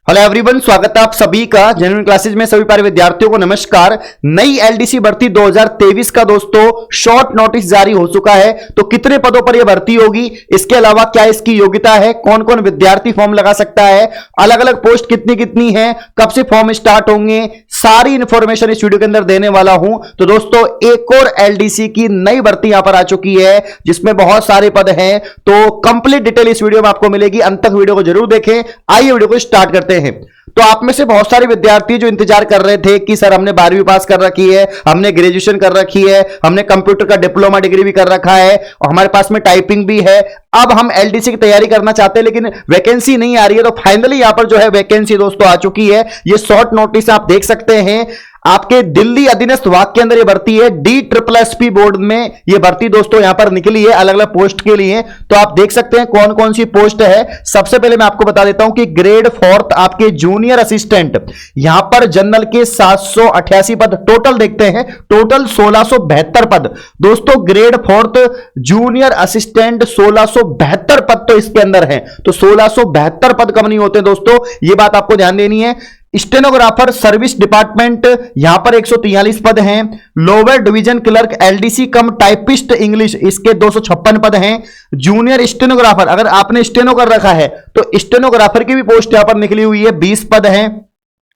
Hello everyone, स्वागत है आप सभी का जेन्युइन क्लासेज में। सभी प्यारे विद्यार्थियों को नमस्कार। नई एलडीसी भर्ती 2023 का दोस्तों शॉर्ट नोटिस जारी हो चुका है। तो कितने पदों पर यह भर्ती होगी, इसके अलावा क्या इसकी योग्यता है, कौन कौन विद्यार्थी फॉर्म लगा सकता है, अलग अलग पोस्ट कितनी कितनी है, कब से फॉर्म स्टार्ट होंगे, सारी इंफॉर्मेशन इस वीडियो के अंदर देने वाला हूं। तो दोस्तों एक और एलडीसी की नई भर्ती यहां पर आ चुकी है जिसमें बहुत सारे पद हैं। तो कंप्लीट डिटेल इस वीडियो में आपको मिलेगी, अंत तक वीडियो को जरूर देखें। आइए वीडियो को स्टार्ट करते हैं। तो आप में से बहुत सारे विद्यार्थी जो इंतजार कर रहे थे कि सर हमने 12वीं पास कर रखी है, हमने ग्रेजुएशन कर रखी है, हमने कंप्यूटर का डिप्लोमा डिग्री भी कर रखा है और हमारे पास में टाइपिंग भी है, अब हम एलडीसी की तैयारी करना चाहते हैं लेकिन वैकेंसी नहीं आ रही है। तो फाइनली यहां पर जो है वैकेंसी दोस्तों आ चुकी है। ये शॉर्ट नोटिस आप देख सकते हैं, आपके दिल्ली अधीनस्थ विभाग के अंदर ये भर्ती है। DSSP बोर्ड में ये भर्ती दोस्तों यहां पर निकली है अलग अलग पोस्ट के लिए। तो आप देख सकते हैं कौन कौन सी पोस्ट है। सबसे पहले मैं आपको बता देता हूं कि ग्रेड 4 आपके जूनियर असिस्टेंट, यहां पर जनरल के 788 पद टोटल देखते हैं, टोटल 1672 पद दोस्तों। ग्रेड 4 जूनियर असिस्टेंट 1672 पद तो इसके अंदर है। तो 1672 पद कम नहीं होते दोस्तों, ये बात आपको ध्यान देनी है। स्टेनोग्राफर सर्विस डिपार्टमेंट यहां पर 143 पद हैं। लोअर डिवीजन क्लर्क एलडीसी कम टाइपिस्ट इंग्लिश, इसके 256 पद हैं। जूनियर स्टेनोग्राफर, अगर आपने स्टेनो कर रखा है तो स्टेनोग्राफर की भी पोस्ट यहां पर निकली हुई है, 20 पद हैं।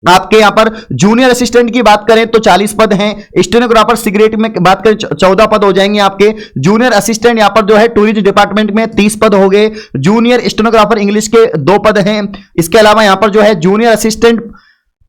आपके यहां पर जूनियर असिस्टेंट की बात करें तो 40 पद हैं। स्टेनोग्राफर सिगरेट में बात करें 14 पद हो जाएंगे आपके। जूनियर असिस्टेंट यहां पर जो है टूरिज्म डिपार्टमेंट में 30 पद हो गए। जूनियर स्टेनोग्राफर इंग्लिश के 2 पद हैं। इसके अलावा यहां पर जो है जूनियर असिस्टेंट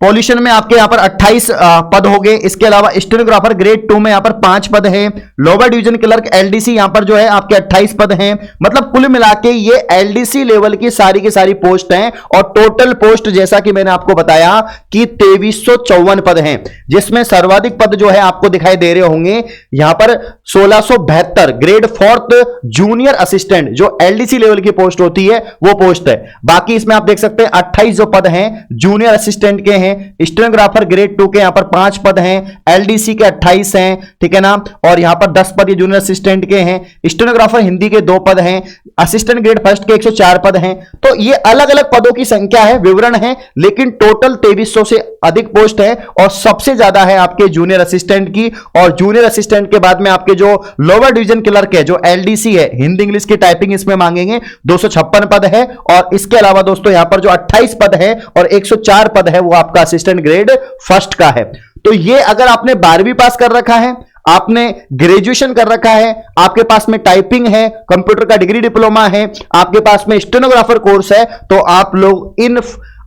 पॉल्यूशन में आपके यहां पर 28 पद हो गए। इसके अलावा स्टेनोग्राफर ग्रेड 2 में यहां पर 5 पद हैं। लोअर डिवीजन क्लर्क एलडीसी यहां पर जो है आपके 28 पद हैं। मतलब कुल मिला के ये एलडीसी लेवल की सारी पोस्ट हैं और टोटल पोस्ट जैसा कि मैंने आपको बताया कि 2354 पद हैं, जिसमें सर्वाधिक पद जो है आपको दिखाई दे रहे होंगे यहां पर 1672 ग्रेड 4 जूनियर असिस्टेंट जो एलडीसी लेवल की पोस्ट होती है वो पोस्ट है। बाकी इसमें आप देख सकते हैं 28 जो पद हैं जूनियर असिस्टेंट के हैं। स्टेनोग्राफर ग्रेड 2 के यहां पर 5 पद हैं। एलडीसी के 28 हैं, ठीक है ना। और यहां पर 10 पद ये जूनियर असिस्टेंट के हैं। स्टेनोग्राफर हिंदी के 2 पद हैं। असिस्टेंट ग्रेड 1 के 104 पद हैं। तो ये अलग अलग पदों की संख्या है, विवरण है, लेकिन टोटल 2300 से अधिक पोस्ट है और सबसे ज्यादा है आपके जूनियर असिस्टेंट की। और जूनियर असिस्टेंट के बाद में आपके जो लोअर डिवीजन क्लर्क है जो एलडीसी है, हिंदी इंग्लिश की टाइपिंग इसमें मांगेंगे, 256 पद है। और इसके अलावा दोस्तों यहां पर जो 28 पद है और 104 पद है वो आपका असिस्टेंट ग्रेड 1 का है। तो ये अगर आपने 12वीं पास कर रखा है, आपने ग्रेजुएशन कर रखा है, आपके पास में टाइपिंग है, कंप्यूटर का डिग्री डिप्लोमा है, आपके पास में स्टेनोग्राफर कोर्स है, तो आप लोग इन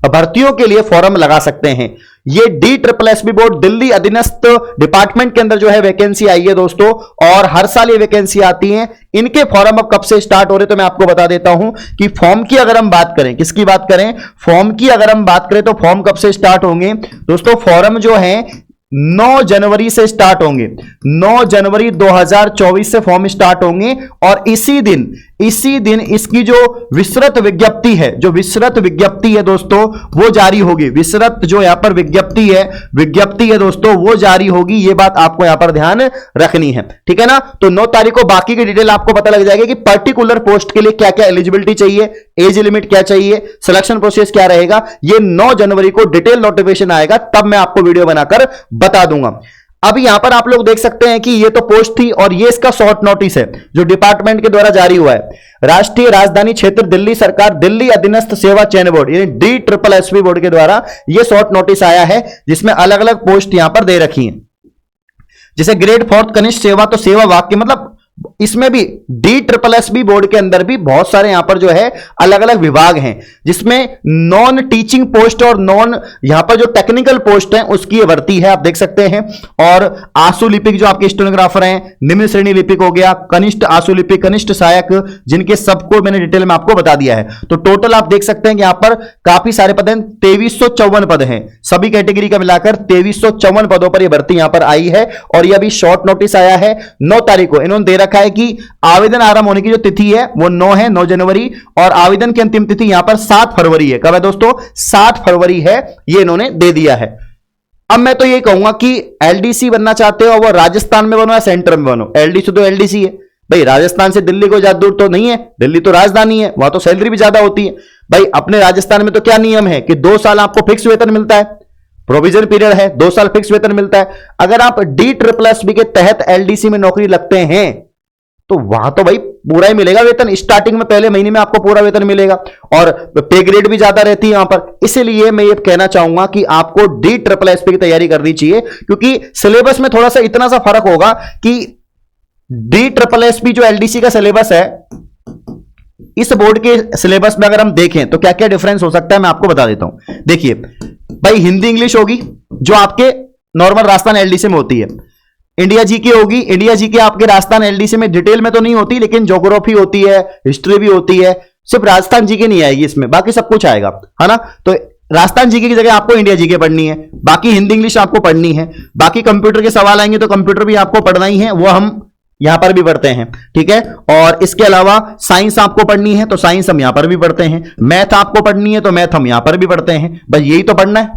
भर्तियों के लिए फॉर्म लगा सकते हैं। ये DSSP बोर्ड दिल्ली अधीनस्थ डिपार्टमेंट के अंदर जो है वैकेंसी आई है दोस्तों, और हर साल ये वैकेंसी आती है। इनके फॉर्म अब कब से स्टार्ट हो रहे तो मैं आपको बता देता हूं कि फॉर्म की अगर हम बात करें, किसकी बात करें, फॉर्म की अगर हम बात करें तो फॉर्म कब से स्टार्ट होंगे दोस्तों। फॉर्म जो है 9 जनवरी से स्टार्ट होंगे। 9 जनवरी 2024 से फॉर्म स्टार्ट होंगे और इसी दिन इसकी जो विस्तृत विज्ञप्ति है, जो विस्तृत विज्ञप्ति है दोस्तों वो जारी होगी। विस्तृत जो यहां पर विज्ञप्ति है दोस्तों वो जारी होगी। ये बात आपको यहां पर ध्यान रखनी है, ठीक है ना। तो 9 तारीख को बाकी की डिटेल आपको पता लग जाएगी कि पर्टिकुलर पोस्ट के लिए क्या क्या एलिजिबिलिटी चाहिए, एज लिमिट क्या चाहिए, सिलेक्शन प्रोसेस क्या रहेगा। ये 9 जनवरी को डिटेल नोटिफिकेशन आएगा, तब मैं आपको वीडियो बनाकर बता दूंगा। अब यहां पर आप लोग देख सकते हैं कि ये तो पोस्ट थी और ये इसका शॉर्ट नोटिस है जो डिपार्टमेंट के द्वारा जारी हुआ है। राष्ट्रीय राजधानी क्षेत्र दिल्ली सरकार दिल्ली अधीनस्थ सेवा चयन बोर्ड यानी DSSP बोर्ड के द्वारा ये शॉर्ट नोटिस आया है, जिसमें अलग अलग पोस्ट यहां पर दे रखी हैं। जैसे ग्रेड 4 कनिष्ठ सेवा, तो सेवा वाक्य मतलब इसमें भी DSSP बोर्ड के अंदर भी बहुत सारे यहां पर जो है अलग अलग विभाग हैं, जिसमें नॉन टीचिंग पोस्ट और नॉन यहां पर जो टेक्निकल पोस्ट है उसकी ये भर्ती है, आप देख सकते हैं। और आंसू लिपिक जो आपके स्टेनोग्राफर हैं, निम्न श्रेणी लिपिक हो गया, कनिष्ठ आंसू लिपिक, कनिष्ठ सहायक, जिनके सबको मैंने डिटेल में आपको बता दिया है। तो टोटल आप देख सकते हैं कि यहां पर काफी सारे पद हैं, 2354 पद हैं, सभी कैटेगरी का मिलाकर 2354 पदों पर यह भर्ती यहां पर आई है। और यह अभी शॉर्ट नोटिस आया है 9 तारीख को। इन्होंने दे रखा है कि आवेदन आरंभ होने की जो तिथि है वो 9 जनवरी, और आवेदन की अंतिम तिथि यहां पर 7 फरवरी है। कब है दोस्तों, 7 फरवरी है, ये इन्होंने दे दिया है। अब मैं तो ये कहूंगा कि एलडीसी बनना चाहते हो वो राजस्थान में बनो या सेंटर में बनो, एलडीसी तो एलडीसी है भाई। राजस्थान से दिल्ली को ज्यादा दूर तो नहीं है, दिल्ली तो राजधानी है, वहां तो सैलरी भी ज्यादा होती है। भाई अपने राजस्थान में तो क्या नियम है कि 2 साल आपको फिक्स वेतन मिलता है, प्रोविजन पीरियड है, 2 साल फिक्स वेतन मिलता है। अगर आप DSSB के तहत एलडीसी में नौकरी लगते हैं तो वहां तो भाई पूरा ही मिलेगा वेतन, स्टार्टिंग में पहले महीने में आपको पूरा वेतन मिलेगा और पे ग्रेड भी ज्यादा रहती है यहां पर। इसलिए मैं ये कहना चाहूंगा कि आपको DSSB की तैयारी करनी चाहिए, क्योंकि सिलेबस में थोड़ा सा इतना सा फर्क होगा कि DSSB जो एलडीसी का सिलेबस है, इस बोर्ड के सिलेबस में अगर हम देखें तो क्या क्या डिफरेंस हो सकता है मैं आपको बता देता हूं। देखिए भाई, हिंदी इंग्लिश होगी जो आपके नॉर्मल राजस्थान एलडीसी में होती है, इंडिया जीके होगी, इंडिया जीके आपके राजस्थान एलडीसी में डिटेल में तो नहीं होती, लेकिन ज्योग्राफी होती है, हिस्ट्री भी होती है, सिर्फ राजस्थान जीके नहीं आएगी इसमें, बाकी सब कुछ आएगा, है ना। तो राजस्थान जीके की जगह आपको इंडिया जीके पढ़नी है, बाकी हिंदी इंग्लिश आपको पढ़नी है, बाकी कंप्यूटर के सवाल आएंगे तो कंप्यूटर भी आपको पढ़ना ही है, वो हम यहां पर भी पढ़ते हैं, ठीक है। और इसके अलावा साइंस आपको पढ़नी है तो साइंस हम यहां पर भी पढ़ते हैं, मैथ आपको पढ़नी है तो मैथ हम यहां पर भी पढ़ते हैं, बस यही तो पढ़ना है,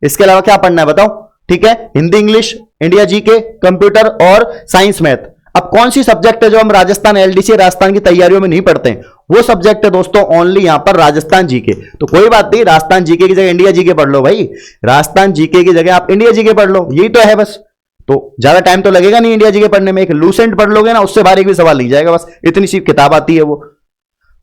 इसके अलावा क्या पढ़ना है बताओ, ठीक है। Hindi English, India GK, computer और साइंस मैथ। अब कौन सी सब्जेक्ट है जो हम राजस्थान एलडीसी राजस्थान की तैयारियों में नहीं पढ़ते हैं, वो सब्जेक्ट है दोस्तों ओनली यहां पर राजस्थान जीके। तो कोई बात नहीं, राजस्थान जीके की जगह इंडिया जीके पढ़ लो भाई, राजस्थान जीके की जगह आप इंडिया जीके पढ़ लो, यही तो है बस। तो ज्यादा टाइम तो लगेगा नहीं इंडिया जीके पढ़ने में, एक लूसेंट पढ़ लोगे ना उससे बाहर एक भी सवाल नहीं जाएगा, बस इतनी सी किताब आती है वो।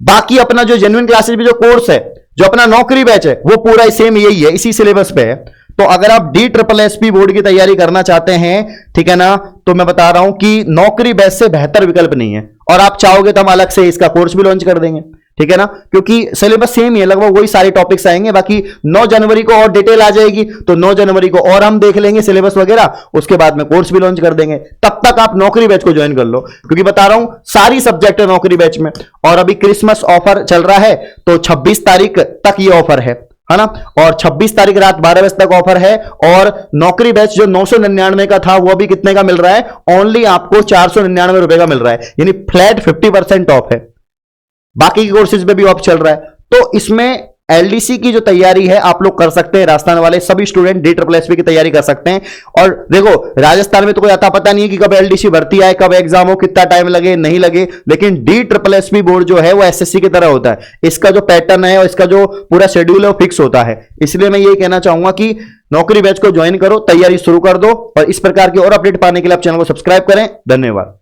बाकी अपना जो जेन्युइन क्लासेस भी जो कोर्स है, जो अपना नौकरी बैच है, वो पूरा सेम यही है, इसी सिलेबस पे है। तो अगर आप DSSB बोर्ड की तैयारी करना चाहते हैं, ठीक है ना, तो मैं बता रहा हूं कि नौकरी बैच से बेहतर विकल्प नहीं है। और आप चाहोगे तो हम अलग से इसका कोर्स भी लॉन्च कर देंगे, ठीक है ना, क्योंकि सिलेबस सेम ही है, लगभग वही सारे टॉपिक्स आएंगे। बाकी 9 जनवरी को और डिटेल आ जाएगी, तो 9 जनवरी को और हम देख लेंगे सिलेबस वगैरह, उसके बाद में कोर्स भी लॉन्च कर देंगे। तब तक आप नौकरी बैच को ज्वाइन कर लो, क्योंकि बता रहा हूं सारी सब्जेक्ट है नौकरी बैच में। और अभी क्रिसमस ऑफर चल रहा है, तो 26 तारीख तक ये ऑफर है ना, और 26 तारीख रात 12 बजे तक ऑफर है। और नौकरी बैच जो 999 का था, वो भी कितने का मिल रहा है, ओनली आपको 499 रुपए का मिल रहा है, यानी फ्लैट 50% ऑफ है। बाकी के कोर्सेज पे भी ऑफ चल रहा है। तो इसमें एलडीसी की जो तैयारी है आप लोग कर सकते हैं, राजस्थान वाले सभी स्टूडेंट DSSB की तैयारी कर सकते हैं। और देखो राजस्थान में तो कोई आता पता नहीं है कि कब एलडीसी भर्ती आए, कब एग्जाम हो, कितना टाइम लगे नहीं लगे, लेकिन DSSB बोर्ड जो है वो एसएससी की तरह होता है, इसका जो पैटर्न है और इसका जो पूरा शेड्यूल है वो फिक्स होता है। इसलिए मैं ये कहना चाहूंगा कि नौकरी बैच को ज्वाइन करो, तैयारी शुरू कर दो, और इस प्रकार की और अपडेट पाने के लिए आप चैनल को सब्सक्राइब करें। धन्यवाद।